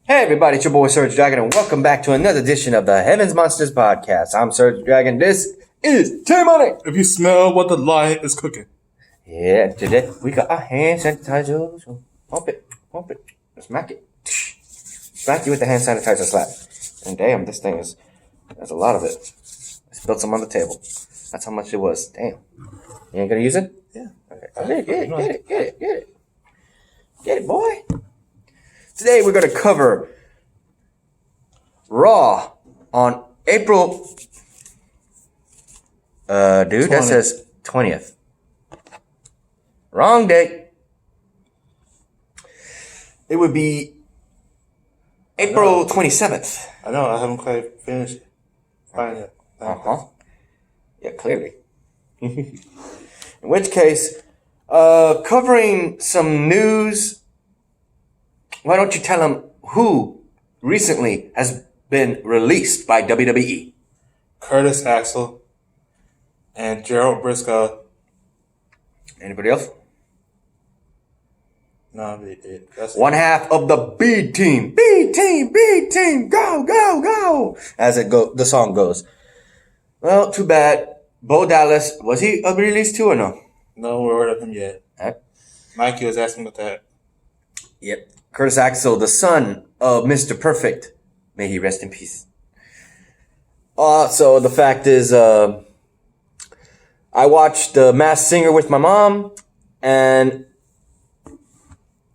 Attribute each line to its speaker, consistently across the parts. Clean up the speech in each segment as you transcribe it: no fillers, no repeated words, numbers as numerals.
Speaker 1: Hey everybody, it's your boy SergDragon, and welcome back to another edition of the Heavens Monsters Podcast. I'm SergDragon. This is T-Money.
Speaker 2: If you smell what the lion is cooking.
Speaker 1: Yeah, today we got our hand sanitizer. So pump it, smack it. Smack you with the hand sanitizer slap. And damn, this thing there's a lot of it. I spilled some on the table. That's how much it was. Damn. You ain't gonna use it?
Speaker 2: Yeah.
Speaker 1: Okay. Get it. Get it, boy. Today we're going to cover Raw on April... dude, 20. That says 20th. Wrong date. It would be April 27th.
Speaker 2: I know, I haven't quite finished finding it.
Speaker 1: Yeah, clearly. In which case, covering some news... Why don't you tell them who recently has been released by WWE?
Speaker 2: Curtis Axel and Gerald Briscoe.
Speaker 1: Anybody else?
Speaker 2: No, that's
Speaker 1: one half of the B team. B team, go. As the song goes. Well, too bad. Bo Dallas, was he released too or no?
Speaker 2: No word of him yet. Mikey was asking about that.
Speaker 1: Yep. Curtis Axel, the son of Mr. Perfect. May he rest in peace. So the fact is, I watched The Masked Singer with my mom, and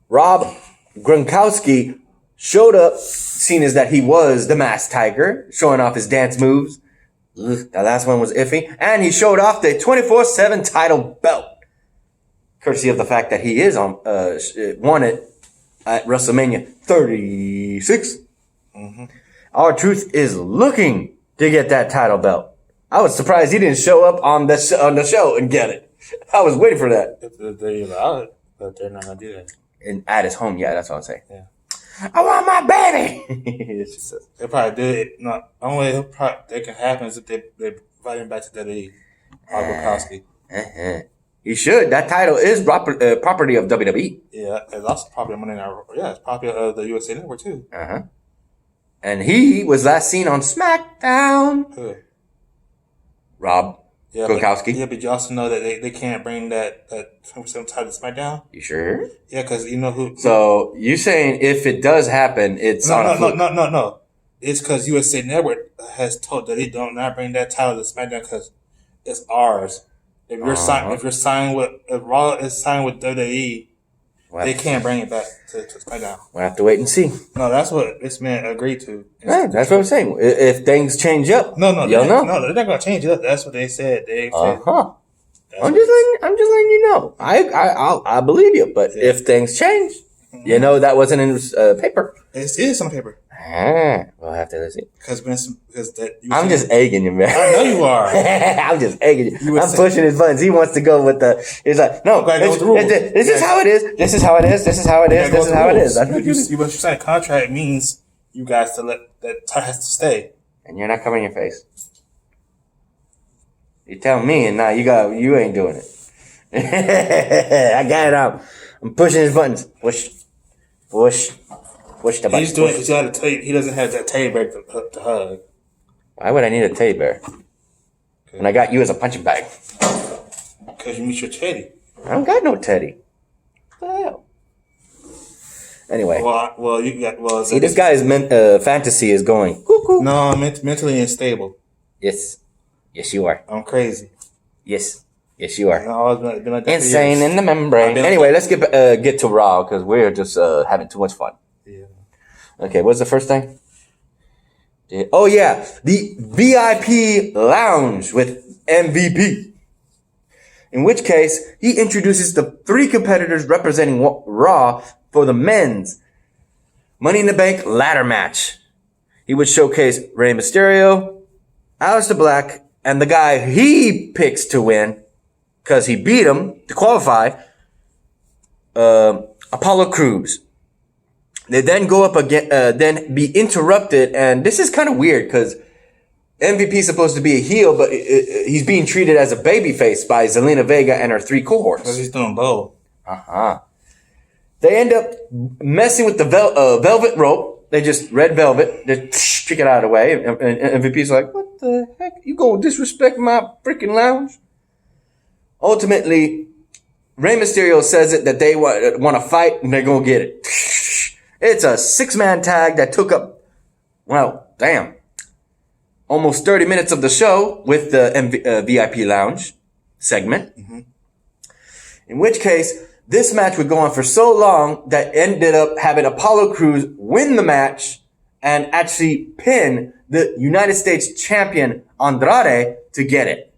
Speaker 1: Rob Gronkowski showed up, seen as that he was the Masked Tiger, showing off his dance moves. That last one was iffy. And he showed off the 24/7 title belt. Courtesy of the fact that he is won it at WrestleMania 36.
Speaker 2: Mm-hmm.
Speaker 1: R-Truth is looking to get that title belt. I was surprised he didn't show up on the show and get it. I was waiting for that.
Speaker 2: If they allow it, but they're not going to do that.
Speaker 1: And at his home, yeah, that's what I'm saying.
Speaker 2: Yeah.
Speaker 1: I want my baby!
Speaker 2: They probably do it. No, only that can happen is if they invite him back to WWE. Gronkowski.
Speaker 1: He should. That title is property of WWE.
Speaker 2: Yeah, it's also property of Monday Night Raw. Yeah, it's property of the USA Network too.
Speaker 1: And he was last seen on SmackDown.
Speaker 2: Who?
Speaker 1: Rob Gronkowski.
Speaker 2: But you also know that they can't bring that 20% title to SmackDown.
Speaker 1: You sure?
Speaker 2: Yeah, because you know who.
Speaker 1: So you saying if it does happen, it's
Speaker 2: No. It's because USA Network has told that they don't not bring that title to SmackDown because it's ours. If Raw is signed with WWE, they can't bring it back to SmackDown.
Speaker 1: We'll have to wait and see.
Speaker 2: No, that's what this man agreed to.
Speaker 1: Yeah, that's what I'm saying. If things change up,
Speaker 2: they're not gonna change it up. That's what they said.
Speaker 1: I'm just letting you know. I believe you, but if things change, you know that wasn't in paper.
Speaker 2: It is on paper.
Speaker 1: We'll have to see.
Speaker 2: I'm
Speaker 1: just egging you, man.
Speaker 2: I know you are.
Speaker 1: I'm just egging you. I'm pushing his buttons. He wants to go with the. He's like, no, this is how it is. This is how it is. This is how it is. This is how it is.
Speaker 2: You sign a contract, it means you guys to let that tie has to stay.
Speaker 1: And you're not covering your face. You tell me, and now you ain't doing it. I got it out. I'm pushing his buttons. Push the button.
Speaker 2: He's doing it. He doesn't have that teddy bear to hug.
Speaker 1: Why would I need a teddy bear? When I got you as a punching bag.
Speaker 2: Because you meet your teddy.
Speaker 1: I don't got no teddy. What the hell? Anyway.
Speaker 2: See,
Speaker 1: this guy's fantasy is going cuckoo.
Speaker 2: No, I'm mentally unstable.
Speaker 1: Yes, you are.
Speaker 2: I'm crazy.
Speaker 1: Yes, you are.
Speaker 2: I've been like that
Speaker 1: insane in the membrane. Anyway, let's get to Raw because we're just having too much fun.
Speaker 2: Yeah.
Speaker 1: Okay, what's the first thing? Oh yeah, the VIP lounge with MVP. In which case, he introduces the 3 competitors representing Raw for the men's Money in the Bank ladder match. He would showcase Rey Mysterio, Aleister Black, and the guy he picks to win, because he beat him to qualify, Apollo Crews. They then go up again, then be interrupted, and this is kind of weird because MVP is supposed to be a heel, but he's being treated as a babyface by Zelina Vega and her 3 cohorts.
Speaker 2: Because he's doing both.
Speaker 1: They end up messing with the velvet rope, They just red velvet. Just kick it out of the way. And MVP's like, what the heck? You gonna disrespect my freaking lounge? Ultimately, Rey Mysterio says it that they want to fight and they're gonna get it. It's a 6-man tag that took up, almost 30 minutes of the show with the VIP lounge segment. Mm-hmm. In which case, this match would go on for so long that ended up having Apollo Crews win the match and actually pin the United States champion Andrade to get it.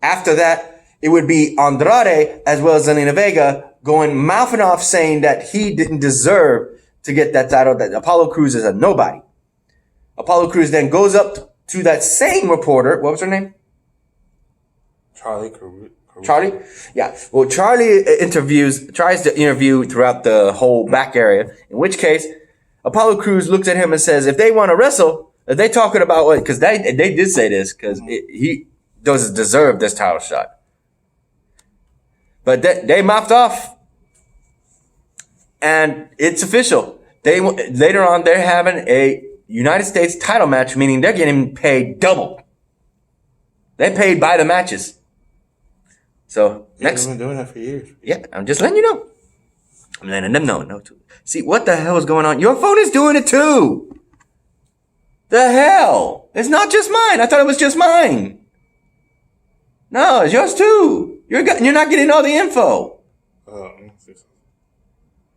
Speaker 1: After that, it would be Andrade as well as Zelina Vega going mouthing off saying that he didn't deserve to get that title, that Apollo Crews is a nobody. Apollo Crews then goes up to that same reporter. What was her name?
Speaker 2: Charlie Crews.
Speaker 1: Charlie? Yeah. Well, Charlie tries to interview throughout the whole back area, in which case Apollo Crews looks at him and says, if they want to wrestle, if they talking about what, because they did say this, because he doesn't deserve this title shot. But they mopped off, and it's official. Later on, they're having a United States title match, meaning they're getting paid double. They paid by the matches. So next,
Speaker 2: they've been doing that for years.
Speaker 1: Yeah, I'm just letting you know. I'm letting them know. No, too. See what the hell is going on? Your phone is doing it too. The hell? It's not just mine. I thought it was just mine. No, it's yours too. You're not getting all the info.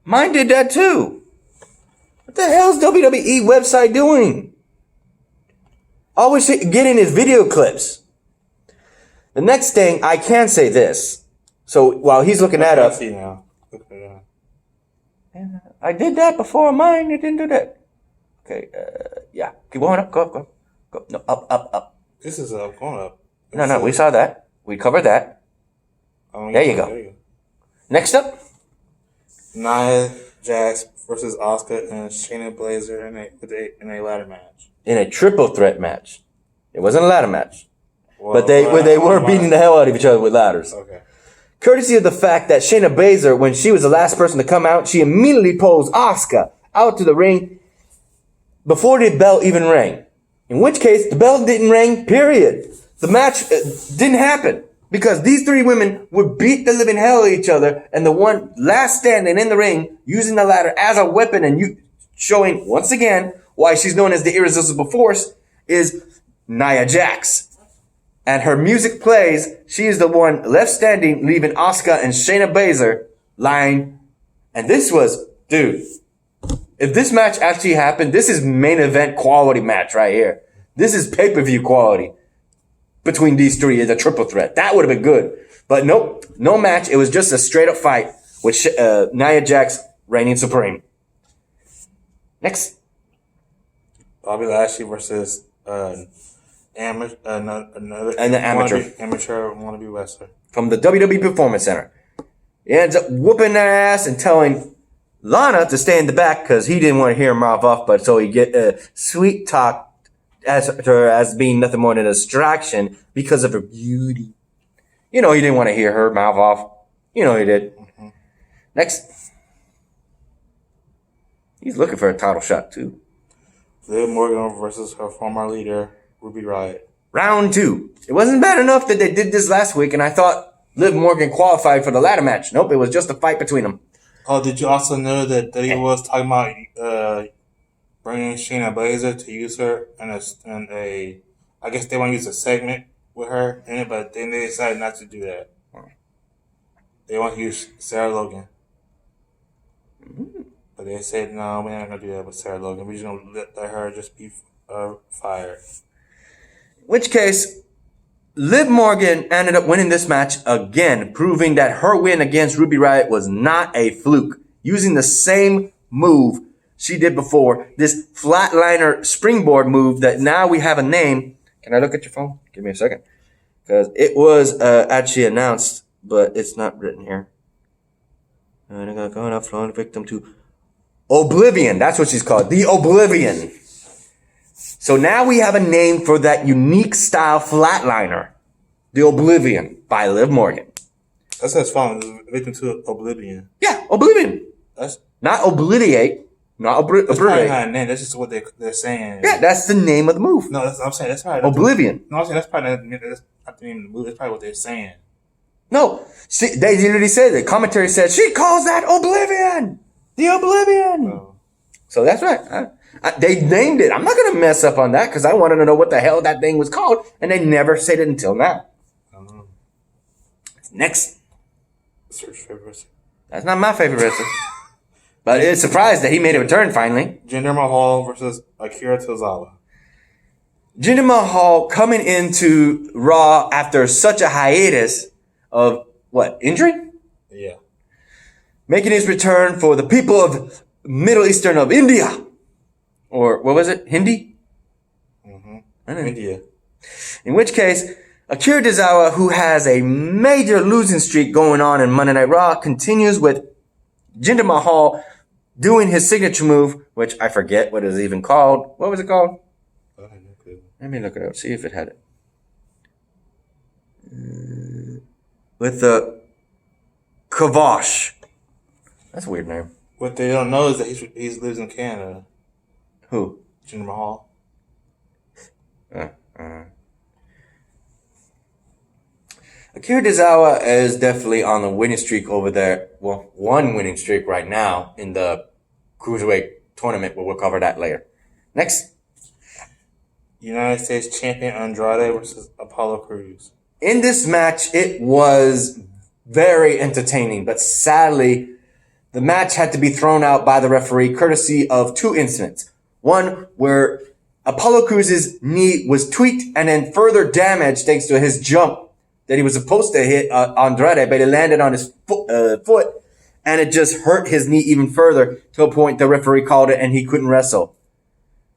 Speaker 1: Mine did that too. What the hell is WWE website doing? Always getting his video clips. The next thing, I can say this. So while he's looking that up.
Speaker 2: See now.
Speaker 1: I did that before mine. It didn't do that. Okay, yeah. Keep going up. Go. No, up.
Speaker 2: This is up, going up.
Speaker 1: No, we saw that. We covered that. There you go. Next up.
Speaker 2: Nia Jax versus Asuka and Shayna Baszler in a ladder match.
Speaker 1: In a triple threat match. It wasn't a ladder match. Well, but they were beating the hell out of each other with ladders.
Speaker 2: Okay.
Speaker 1: Courtesy of the fact that Shayna Baszler, when she was the last person to come out, she immediately pulls Asuka out to the ring before the bell even rang. In which case, the bell didn't ring, period. The match didn't happen because these three women would beat the living hell out of each other, and the one last standing in the ring using the ladder as a weapon and showing once again why she's known as the irresistible force is Nia Jax. And her music plays, she is the one left standing, leaving Asuka and Shayna Baszler lying. And this was, dude, if this match actually happened, this is main event quality match right here. This is pay-per-view quality between these three as a triple threat. That would have been good. But nope, no match. It was just a straight-up fight with Nia Jax reigning supreme. Next.
Speaker 2: Bobby Lashley versus another amateur wannabe wrestler
Speaker 1: from the WWE Performance Center. He ends up whooping their ass and telling Lana to stay in the back because he didn't want to hear her mouth off, but so he get sweet talked as her as being nothing more than a distraction because of her beauty. You know, he didn't want to hear her mouth off. You know he did. Mm-hmm. Next. He's looking for a title shot too.
Speaker 2: Liv Morgan versus her former leader, Ruby Riott.
Speaker 1: Round 2. It wasn't bad enough that they did this last week, and I thought Liv Morgan qualified for the ladder match. Nope, it was just a fight between them.
Speaker 2: Oh, did you also know that he was talking about bringing Shayna Baszler to use her in a I guess they want to use a segment with her in it, but then they decided not to do that. They want to use Sarah Logan. Mm-hmm. But they said, no, we're not going to do that with Sarah Logan. We're just going to let her just be fired.
Speaker 1: In which case, Liv Morgan ended up winning this match again, proving that her win against Ruby Riott was not a fluke. Using the same move she did before, this flatliner springboard move that now we have a name. Can I look at your phone? Give me a second. Because it was actually announced, but it's not written here. Going up, flowing victim to Oblivion. That's what she's called. The Oblivion. So now we have a name for that unique style flatliner. The Oblivion by Liv Morgan.
Speaker 2: That's how it's found. Victim to Oblivion.
Speaker 1: Yeah, Oblivion.
Speaker 2: That's
Speaker 1: not obliterate, Not
Speaker 2: That's probably
Speaker 1: obliterate.
Speaker 2: not a name. That's just what they're saying.
Speaker 1: Yeah, that's the name of the move.
Speaker 2: No, I'm saying that's probably
Speaker 1: Oblivion.
Speaker 2: No, I'm saying that's probably not the name of the move. That's probably what they're saying.
Speaker 1: No, see, they literally said the commentary said she calls that Oblivion. The Oblivion.
Speaker 2: Oh.
Speaker 1: So that's right. They named it. I'm not gonna mess up on that because I wanted to know what the hell that thing was called, and they never said it until now. Next.
Speaker 2: Search favorite.
Speaker 1: That's not my favorite wrestler. But it's surprised that he made a return finally.
Speaker 2: Jinder Mahal versus Akira Tozawa.
Speaker 1: Jinder Mahal coming into Raw after such a hiatus of what? Injury?
Speaker 2: Yeah.
Speaker 1: Making his return for the people of Middle Eastern of India. Or what was it? Hindi?
Speaker 2: India.
Speaker 1: In which case, Akira Tozawa, who has a major losing streak going on in Monday Night Raw, continues with Jinder Mahal doing his signature move, which I forget what it was even called. What was it called? Let me look it up, see if it had it. With the Kavash. That's a weird name.
Speaker 2: What they don't know is that he lives in Canada.
Speaker 1: Who?
Speaker 2: Jinder Mahal.
Speaker 1: Akira Tozawa is definitely on the winning streak over there. Well, one winning streak right now in the Cruiserweight tournament, but we'll cover that later. Next.
Speaker 2: United States Champion Andrade versus Apollo Crews.
Speaker 1: In this match, it was very entertaining, but sadly, the match had to be thrown out by the referee courtesy of two incidents. One where Apollo Crews' knee was tweaked and then further damaged thanks to his jump that he was supposed to hit Andrade, but it landed on his foot and it just hurt his knee even further to a point the referee called it and he couldn't wrestle.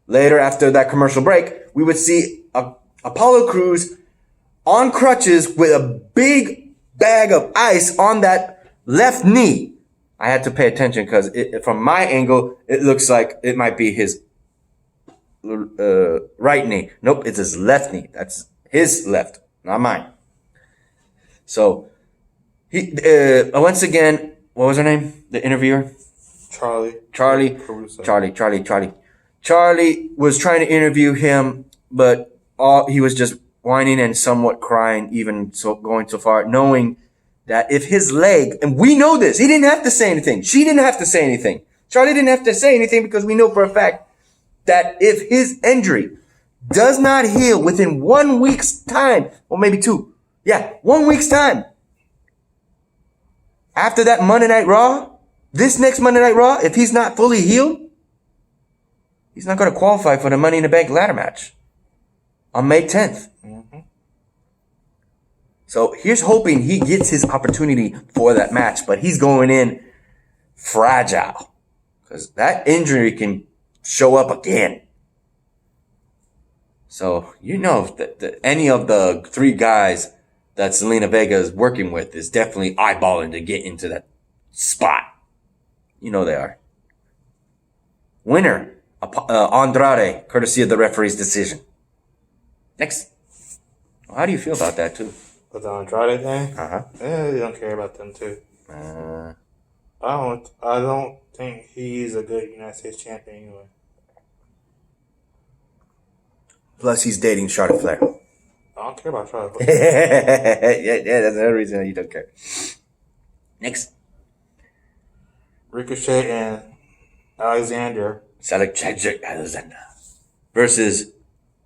Speaker 1: Later, after that commercial break, we would see Apollo Crews on crutches with a big bag of ice on that left knee. I had to pay attention because from my angle, it looks like it might be his right knee. Nope, it's his left knee. That's his left, not mine. So, he once again, what was her name? The interviewer? Charlie was trying to interview him, but he was just whining and somewhat crying, even so going so far, knowing that if his leg, and we know this, he didn't have to say anything. She didn't have to say anything. Charlie didn't have to say anything because we know for a fact that if his injury does not heal within 1 week's time, or maybe 2, 1 week's time, after that Monday Night Raw, this next Monday Night Raw, if he's not fully healed, he's not going to qualify for the Money in the Bank ladder match on May 10th. So here's hoping he gets his opportunity for that match, but he's going in fragile because that injury can show up again. So you know that any of the 3 guys that Zelina Vega is working with is definitely eyeballing to get into that spot. You know they are. Winner, Andrade, courtesy of the referee's decision. Next. How do you feel about that, too?
Speaker 2: With the Andrade thing?
Speaker 1: Uh-huh.
Speaker 2: Yeah, you don't care about them, too. I don't think he's a good United States champion anyway.
Speaker 1: Plus, he's dating Charlotte Flair.
Speaker 2: I don't care about Charlotte Flair.
Speaker 1: yeah, that's another reason you don't care. Next.
Speaker 2: Ricochet and Alexander
Speaker 1: versus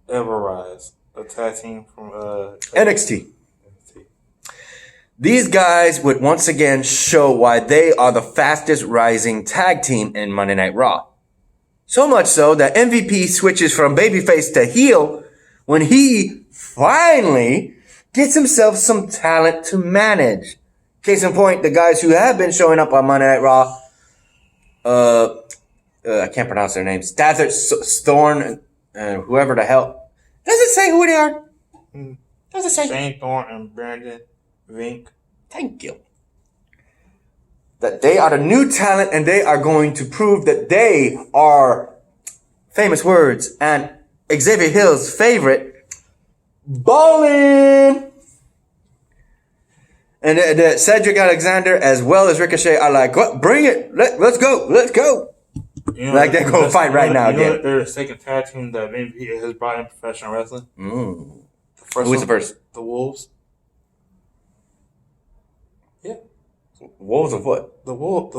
Speaker 2: Everrise, a tag team from
Speaker 1: NXT. These guys would once again show why they are the fastest rising tag team in Monday Night Raw. So much so that MVP switches from babyface to heel when he finally gets himself some talent to manage. Case in point, the guys who have been showing up on Monday Night Raw, I can't pronounce their names. Stathard, Thorne, whoever the hell. Does it say who they are? Does it say?
Speaker 2: Shane Thorne and Brandon Vink.
Speaker 1: Thank you. That they are the new talent and they are going to prove that they are, famous words, and Xavier Hill's favorite, ballin'. And Cedric Alexander as well as Ricochet are like, what? Bring it. Let's go. Like they're going to fight right now again.
Speaker 2: They're the second tag team that maybe has brought in professional wrestling.
Speaker 1: Mm.
Speaker 2: Who
Speaker 1: was the first?
Speaker 2: The Wolves. Yeah.
Speaker 1: Wolves of what?
Speaker 2: The Wolves.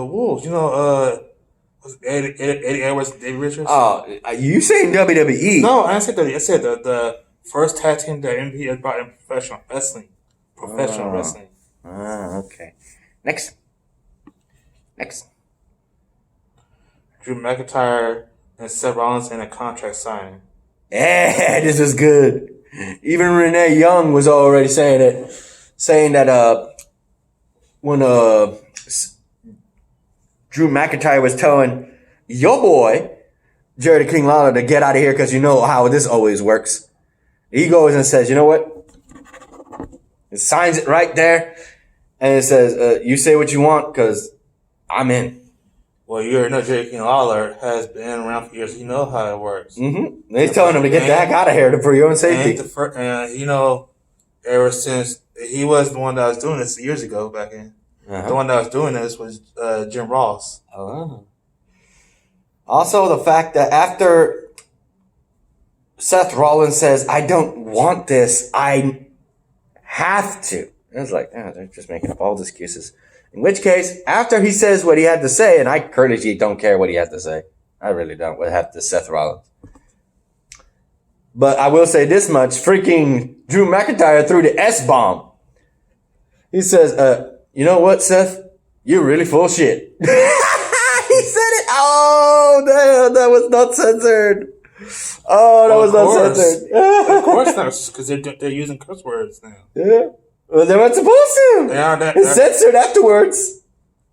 Speaker 2: Was Eddie Edwards and David Richards?
Speaker 1: Oh, you saying WWE?
Speaker 2: No, I said that. I said the first tag team that MVP has brought in professional wrestling.
Speaker 1: Okay. Next.
Speaker 2: Drew McIntyre and Seth Rollins in a contract signing.
Speaker 1: Yeah, this is good. Even Renee Young was already saying that when Drew McIntyre was telling your boy Jerry the King Lawler to get out of here because you know how this always works. He goes and says, you know what? It signs it right there, and it says, you say what you want because I'm in.
Speaker 2: Well, you already know Jerry King Lawler has been around for years. You know how it works.
Speaker 1: Mm-hmm. They're telling him to get the heck out of here for your own safety.
Speaker 2: Ever since he was the one that was doing this years ago back in. Uh-huh. The one that was doing this was Jim Ross.
Speaker 1: Oh. Also, the fact that after Seth Rollins says, I don't want this, I have to. It was like, they're just making up all the excuses. In which case, after he says what he had to say, and I courteously don't care what he had to say. I really don't. What happened to Seth Rollins? But I will say this much. Freaking Drew McIntyre threw the S-bomb. He says, you know what, Seth? You're really full of shit. He said it. Oh, damn. That was not censored. Oh, that was not censored.
Speaker 2: Of course not, because they're using curse words now.
Speaker 1: Yeah. Well, they weren't supposed to. It's censored afterwards.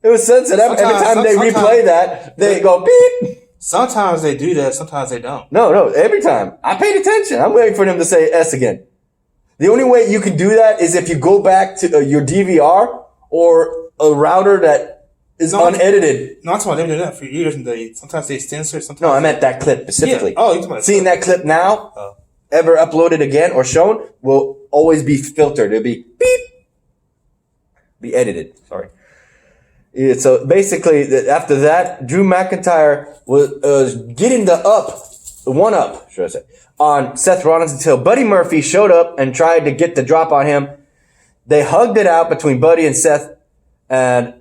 Speaker 1: It was censored. Every time they replay that, they go beep.
Speaker 2: Sometimes they do that. Sometimes they don't.
Speaker 1: No. Every time. I paid attention. I'm waiting for them to say S again. The only way you can do that is if you go back to your DVR or a router that is unedited.
Speaker 2: No, I'm talking about them doing that for years, and sometimes they censor. Sometimes
Speaker 1: I meant that clip specifically.
Speaker 2: Yeah. Oh, you're talking about
Speaker 1: seeing that clip now, ever uploaded again or shown, will always be filtered. It'll be beep. Be edited. Sorry. Yeah, so basically, after that, Drew McIntyre was getting the one up, should I say, on Seth Rollins until Buddy Murphy showed up and tried to get the drop on him. They hugged it out between Buddy and Seth, and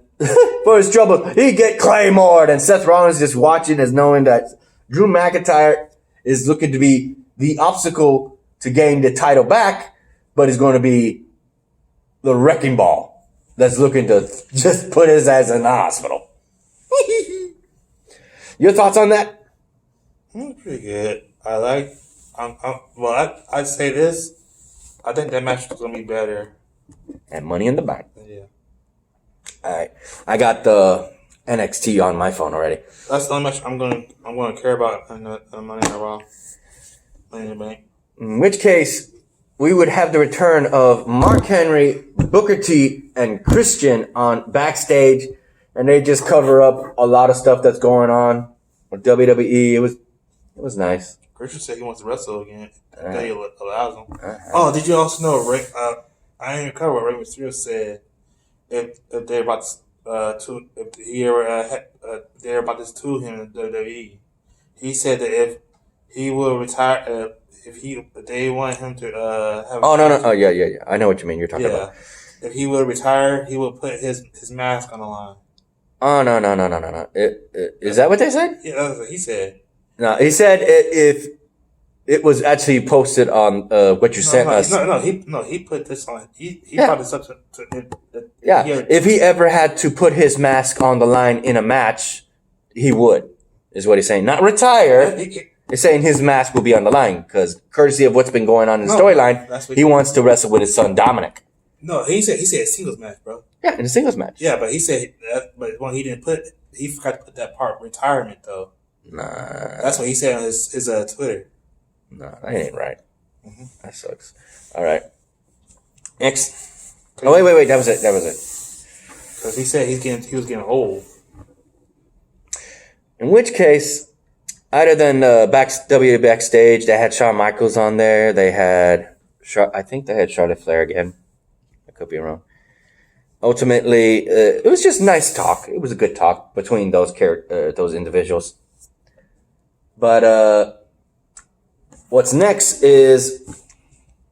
Speaker 1: for his trouble, he get Claymored, and Seth Rollins just watching as knowing that Drew McIntyre is looking to be the obstacle to gain the title back, but is going to be the wrecking ball that's looking to just put his ass in the hospital. Your thoughts on that?
Speaker 2: Pretty good. I'd say this. I think that match is going to be better.
Speaker 1: And Money in the Bank.
Speaker 2: Yeah.
Speaker 1: All right. I got the NXT on my phone already.
Speaker 2: That's the only match I'm going to care about in the Money in the Raw. Money in the Bank.
Speaker 1: In which case, we would have the return of Mark Henry, Booker T, and Christian on backstage, and they just cover up a lot of stuff that's going on with WWE. It was nice.
Speaker 2: Christian said he wants to wrestle again. They allows him. Oh, did you also know? I didn't even cover what Rey Mysterio said. If they're about they're about to tool him in WWE, he said that if he will retire. If they want him to have.
Speaker 1: Oh no! Oh yeah! I know what you mean. You're talking about.
Speaker 2: If he will retire, he will put his mask on the line.
Speaker 1: Oh no! Is that what they said?
Speaker 2: Yeah, that's what he said.
Speaker 1: No, he said if it was actually posted on what you sent us.
Speaker 2: He put this on. He brought this up to
Speaker 1: if he ever had to put his mask on the line in a match, he would. Is what he's saying. Not retire. He's saying his mask will be on the line because, courtesy of what's been going on in the storyline, he wants to wrestle with his son Dominic.
Speaker 2: No, he said a singles match, bro.
Speaker 1: Yeah, in a singles match.
Speaker 2: Yeah, but he said but when he forgot to put that part retirement though.
Speaker 1: Nah,
Speaker 2: that's what he said on his Twitter.
Speaker 1: Nah, that ain't right. Mm-hmm. That sucks. All right, next. Oh wait, that was it.
Speaker 2: Because he said he was getting old.
Speaker 1: In which case. Other than WWE backstage, they had Shawn Michaels on there. They had, I think they had Charlotte Flair again. I could be wrong. Ultimately, it was just nice talk. It was a good talk between those individuals. But what's next is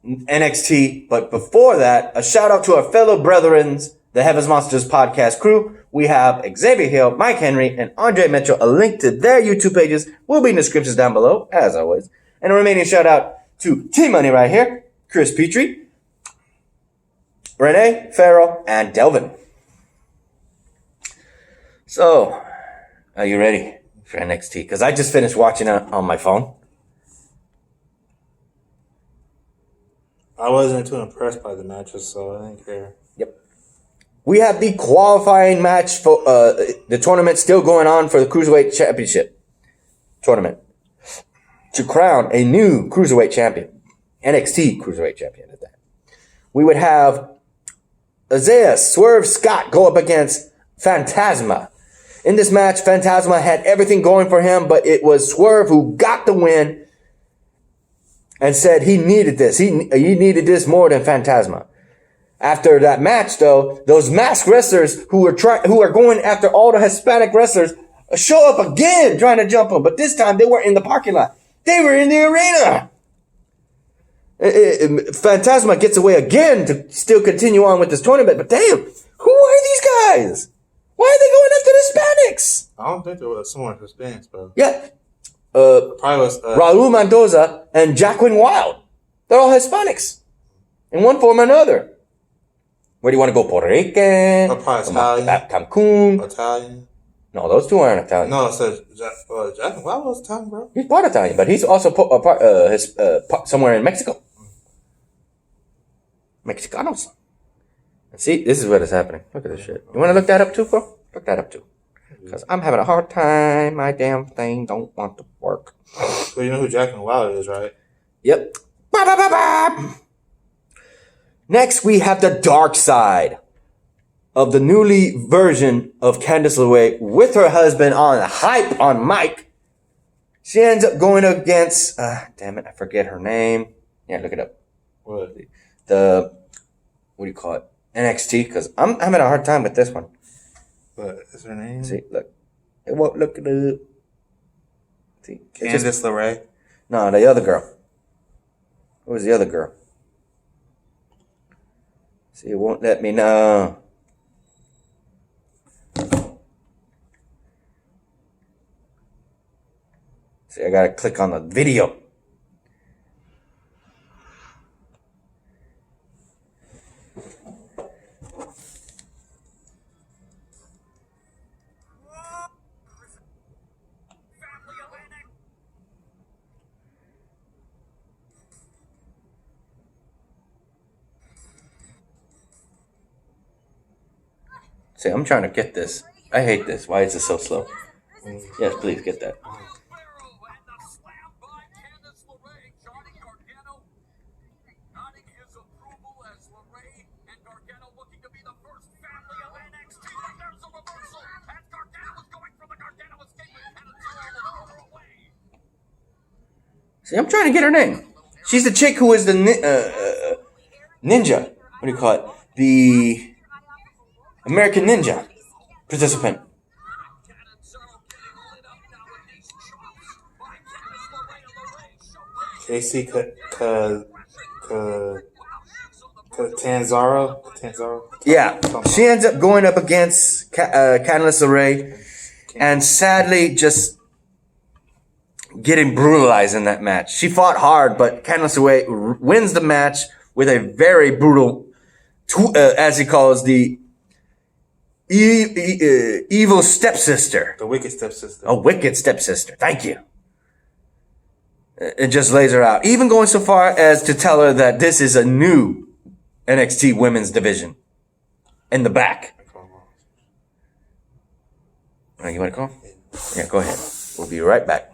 Speaker 1: NXT. But before that, a shout out to our fellow brethrens, the Heavens Monsters podcast crew. We have Xavier Hill, Mike Henry, and Andre Mitchell. A link to their YouTube pages will be in the descriptions down below, as always. And a remaining shout out to T-Money right here, Chris Petrie, Renee, Farrell, and Delvin. So, are you ready for NXT? Because I just finished watching it on my phone.
Speaker 2: I wasn't too impressed by the matches, so I didn't care.
Speaker 1: Yep. We have the qualifying match for the tournament still going on for the Cruiserweight Championship tournament to crown a new Cruiserweight champion, NXT Cruiserweight champion at that. We would have Isaiah Swerve Scott go up against Phantasma. In this match, Phantasma had everything going for him, but it was Swerve who got the win and said he needed this. He needed this more than Phantasma. After that match, though, those masked wrestlers who are going after all the Hispanic wrestlers show up again trying to jump them, but this time they weren't in the parking lot. They were in the arena. Phantasma gets away again to still continue on with this tournament, but damn, who are these guys? Why are they going after the Hispanics?
Speaker 2: I don't think there was someone Hispanics, bro.
Speaker 1: Yeah.
Speaker 2: Probably was
Speaker 1: Raul Mendoza and Jacqueline Wild. They're all Hispanics in one form or another. Where do you want to go? Puerto Rican?
Speaker 2: Italian.
Speaker 1: Cancun?
Speaker 2: Italian.
Speaker 1: No, those two aren't Italian.
Speaker 2: No, it says Jacqueline Wild was Italian, bro.
Speaker 1: He's part Italian, but he's also somewhere in Mexico. Mexicanos. See, this is what is happening. Look at this shit. You want to look that up too, bro? Look that up too. Because I'm having a hard time. My damn thing don't want to work.
Speaker 2: Well, you know who Jacqueline Wild is, right?
Speaker 1: Yep. Ba, ba, ba, ba. Next, we have the dark side of the newly version of Candice LeRae with her husband on hype on Mike. She ends up going against, damn it, I forget her name. Yeah, look it up.
Speaker 2: What?
Speaker 1: What do you call it? NXT, because I'm having a hard time with this one.
Speaker 2: What is her name?
Speaker 1: See, look. It won't look it up. See,
Speaker 2: Candice LeRae?
Speaker 1: No, the other girl. Who was the other girl? See, it won't let me know. See, I gotta click on the video. See, I'm trying to get this. I hate this. Why is it so slow? Yes, please get that. See, I'm trying to get her name. She's the chick who is the ninja. What do you call it? The American Ninja participant.
Speaker 2: Casey Catanzaro?
Speaker 1: Yeah, she ends up going up against Candice LeRae and sadly just getting brutalized in that match. She fought hard, but Candice LeRae wins the match with a very brutal, as he calls the evil stepsister.
Speaker 2: The wicked stepsister.
Speaker 1: A wicked stepsister. Thank you. It just lays her out. Even going so far as to tell her that this is a new NXT women's division. In the back. You want to call? Yeah, go ahead. We'll be right back.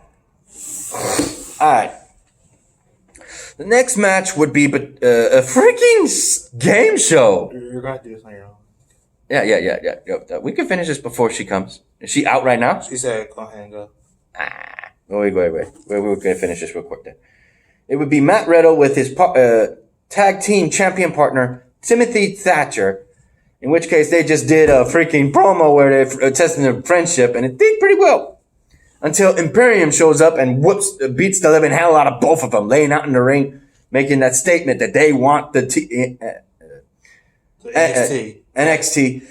Speaker 1: Alright. The next match would be a freaking game show.
Speaker 2: You're going to do this on your own.
Speaker 1: Yeah. We can finish this before she comes. Is she out right now?
Speaker 2: She said, go ahead and go.
Speaker 1: Wait. We're going to finish this real quick then. It would be Matt Riddle with his tag team champion partner, Timothy Thatcher. In which case, they just did a freaking promo where they're testing their friendship, and it did pretty well. until Imperium shows up and beats the living hell out of both of them, laying out in the ring, making that statement that they want the NXT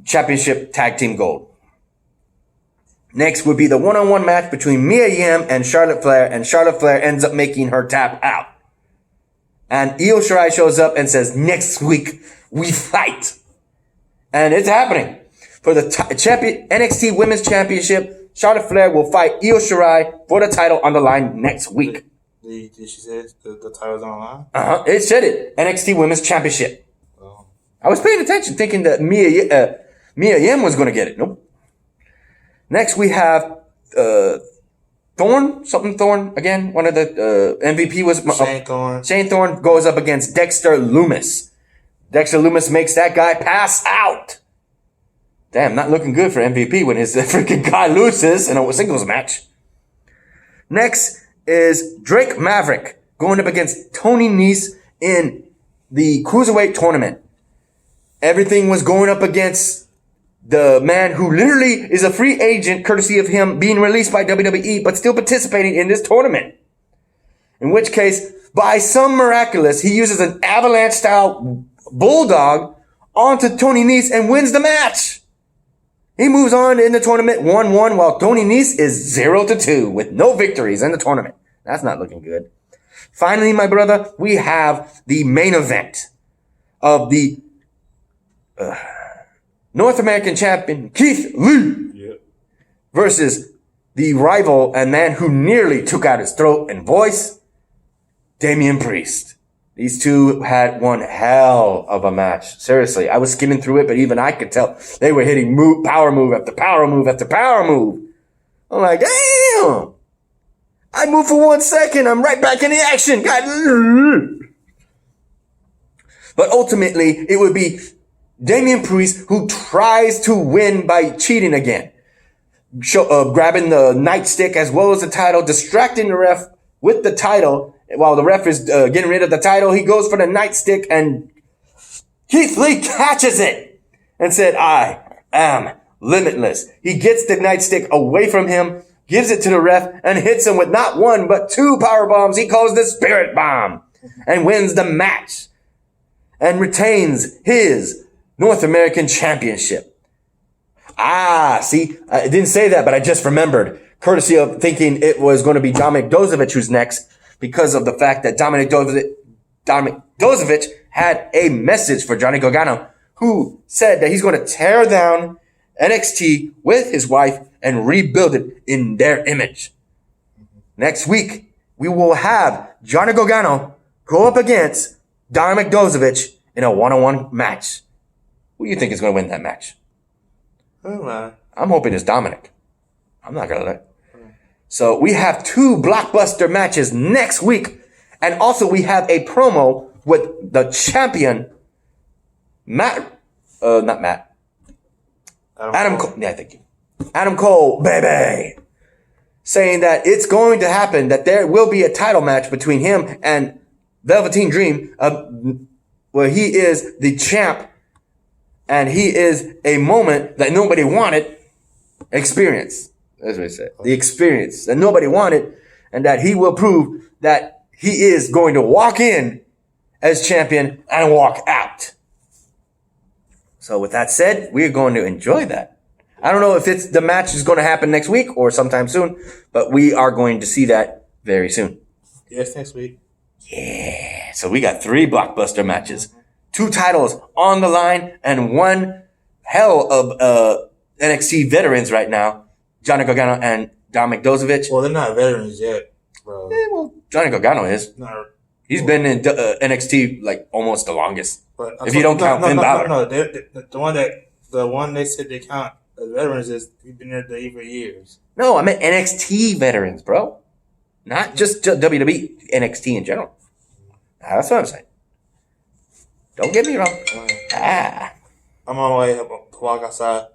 Speaker 1: Championship Tag Team Gold. Next would be the one-on-one match between Mia Yim and Charlotte Flair, and Charlotte Flair ends up making her tap out. And Io Shirai shows up and says, next week we fight. And it's happening. For the NXT Women's Championship, Charlotte Flair will fight Io Shirai for the title on the line next week.
Speaker 2: Did she say the title's on the line?
Speaker 1: It said it. NXT Women's Championship. Oh. I was paying attention thinking that Mia Yim was going to get it. Nope. Next we have Thorne again. One of the MVP was
Speaker 2: Shane Thorne.
Speaker 1: Shane Thorne goes up against Dexter Lumis. Dexter Lumis makes that guy pass out. Damn, not looking good for MVP when his freaking guy loses in a singles match. Next is Drake Maverick going up against Tony Nese in the Cruiserweight tournament. Everything was going up against the man who literally is a free agent, courtesy of him being released by WWE, but still participating in this tournament. In which case, by some miraculous, he uses an avalanche-style bulldog onto Tony Nese and wins the match. He moves on in the tournament 1-1, while Tony Nese is 0-2 with no victories in the tournament. That's not looking good. Finally, my brother, we have the main event of the North American champion Keith Lee versus the rival and man who nearly took out his throat and voice, Damian Priest. These two had one hell of a match. Seriously, I was skimming through it, but even I could tell they were hitting power move after power move after power move. I'm like, damn! I move for 1 second, I'm right back in the action. God. But ultimately, it would be Damian Priest who tries to win by cheating again. Grabbing the nightstick as well as the title, distracting the ref with the title. While the ref is getting rid of the title, he goes for the nightstick and Keith Lee catches it and said, I am limitless. He gets the nightstick away from him, gives it to the ref, and hits him with not one, but 2 power bombs. He calls the Spirit Bomb and wins the match and retains his North American Championship. See, I didn't say that, but I just remembered, courtesy of thinking it was going to be Dominik Dozovic who's next, because of the fact that Dominik Dozovic had a message for Johnny Gargano, who said that he's going to tear down NXT with his wife and rebuild it in their image. Next week, we will have Johnny Gargano go up against Dominik Dozovic in a one-on-one match. Who do you think is going to win that match?
Speaker 2: Oh, man.
Speaker 1: I'm hoping it's Dominik. I'm not going to let. So we have 2 blockbuster matches next week. And also we have a promo with the champion, Adam Cole. Yeah, thank you. Adam Cole, baby. Saying that it's going to happen, that there will be a title match between him and Velveteen Dream, where he is the champ. And he is a moment that nobody wanted. Experience. That's what he said. The experience that nobody wanted. And that he will prove that he is going to walk in as champion and walk out. So with that said, we're going to enjoy that. I don't know if the match is going to happen next week or sometime soon, but we are going to see that very soon.
Speaker 2: Yes, next week.
Speaker 1: Yeah. So we got 3 blockbuster matches. 2 titles on the line and 1 hell of NXT veterans right now. Johnny Gargano and Dominik Dozovic.
Speaker 2: Well, they're not veterans yet, bro.
Speaker 1: Well, Johnny Gargano is. He's been in NXT like almost the longest.
Speaker 2: But
Speaker 1: if you don't count Finn Balor.
Speaker 2: No, the one they said they count as veterans is he's been there for years.
Speaker 1: No, I meant NXT veterans, bro. Not just WWE, NXT in general. That's what I'm saying. Don't get me wrong.
Speaker 2: I'm on my way to walk outside.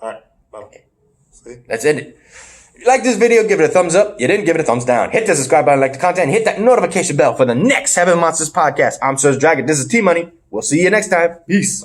Speaker 2: All right. Bye. See?
Speaker 1: That's it. If you like this video, give it a thumbs up. You didn't, give it a thumbs down. Hit the subscribe button, like the content, and hit that notification bell for the next Heaven Monsters podcast. I'm SergDragon. This is T-Money. We'll see you next time. Peace.